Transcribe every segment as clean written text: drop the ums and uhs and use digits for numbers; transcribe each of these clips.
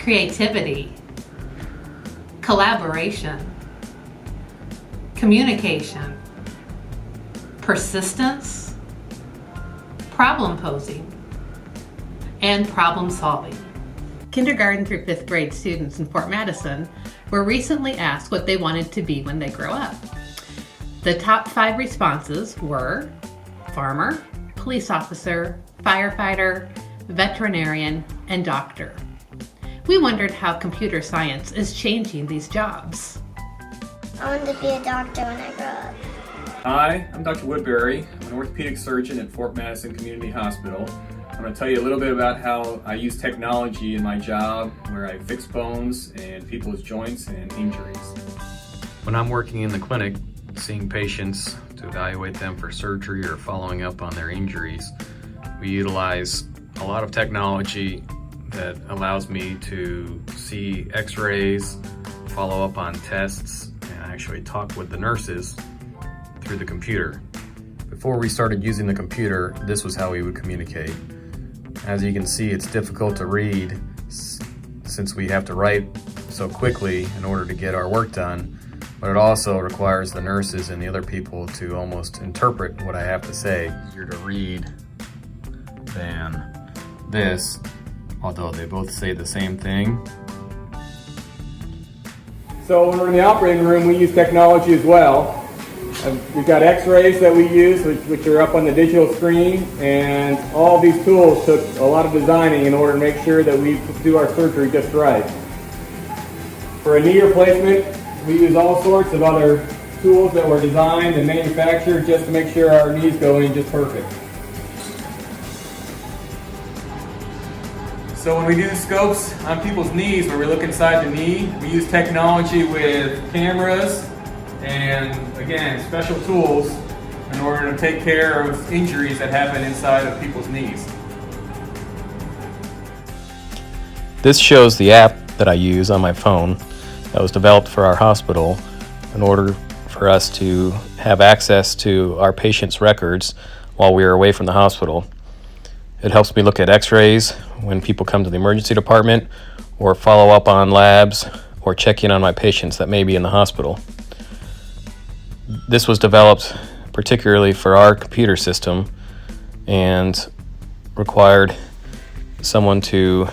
creativity, collaboration, communication, persistence, problem posing, and problem solving. Kindergarten through 5th grade students in Fort Madison were recently asked what they wanted to be when they grow up. The top 5 responses were farmer, police officer, firefighter, veterinarian, and doctor. We wondered how computer science is changing these jobs. I want to be a doctor when I grow up. Hi, I'm Dr. Woodbury. I'm an orthopedic surgeon at Fort Madison Community Hospital. I'm going to tell you a little bit about how I use technology in my job, where I fix bones and people's joints and injuries. When I'm working in the clinic, seeing patients to evaluate them for surgery or following up on their injuries, we utilize a lot of technology that allows me to see x-rays, follow up on tests, and actually talk with the nurses through the computer. Before we started using the computer, this was how we would communicate. As you can see, it's difficult to read since we have to write so quickly in order to get our work done, but it also requires the nurses and the other people to almost interpret what I have to say. Easier to read than this, although they both say the same thing. So when we're in the operating room, we use technology as well. We've got x-rays that we use, which are up on the digital screen, and all these tools took a lot of designing in order to make sure that we do our surgery just right. For a knee replacement, we use all sorts of other tools that were designed and manufactured just to make sure our knees go in just perfect. So when we do scopes on people's knees, where we look inside the knee, we use technology with cameras and, again, special tools in order to take care of injuries that happen inside of people's knees. This shows the app that I use on my phone that was developed for our hospital in order for us to have access to our patients' records while we are away from the hospital. It helps me look at x-rays when people come to the emergency department, or follow up on labs, or check in on my patients that may be in the hospital. This was developed particularly for our computer system and required someone to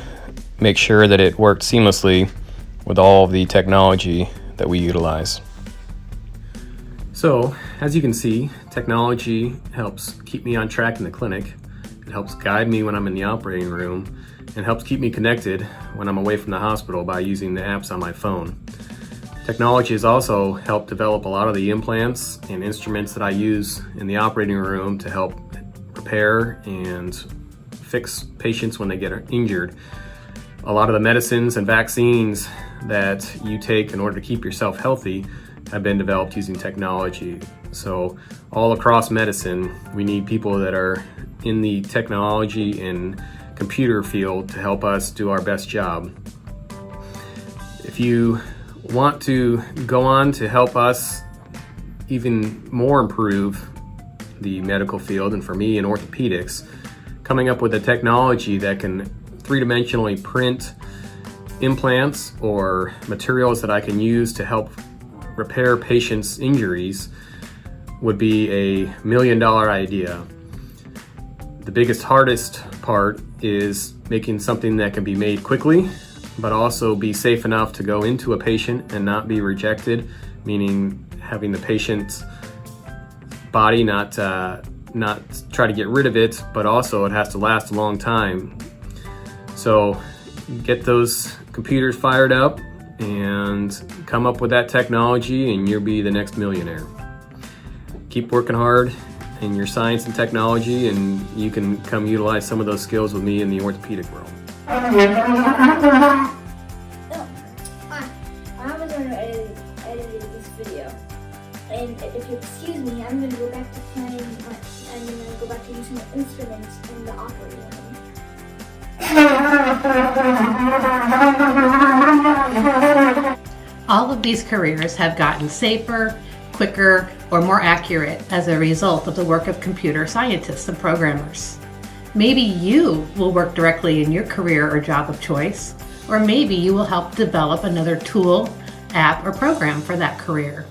make sure that it worked seamlessly with all of the technology that we utilize. So, as you can see, technology helps keep me on track in the clinic. It helps guide me when I'm in the operating room, and helps keep me connected when I'm away from the hospital by using the apps on my phone. Technology has also helped develop a lot of the implants and instruments that I use in the operating room to help repair and fix patients when they get injured. A lot of the medicines and vaccines that you take in order to keep yourself healthy have been developed using technology. So all across medicine, we need people that are in the technology and computer field to help us do our best job. If you want to go on to help us even more improve the medical field, and for me in orthopedics, coming up with a technology that can three-dimensionally print implants or materials that I can use to help repair patients' injuries would be a $1 million idea. The biggest, hardest part is making something that can be made quickly, but also be safe enough to go into a patient and not be rejected, meaning having the patient's body not try to get rid of it, but also it has to last a long time. So get those computers fired up and come up with that technology, and you'll be the next millionaire. Keep working hard in your science and technology, and you can come utilize some of those skills with me in the orthopedic world. Hi, I'm going to edit this video. And if you excuse me, I'm going to go back to playing, I'm going to go back to using the instruments in the operating room. All of these careers have gotten safer, quicker, or more accurate as a result of the work of computer scientists and programmers. Maybe you will work directly in your career or job of choice, Or maybe you will help develop another tool, app, or program for that career.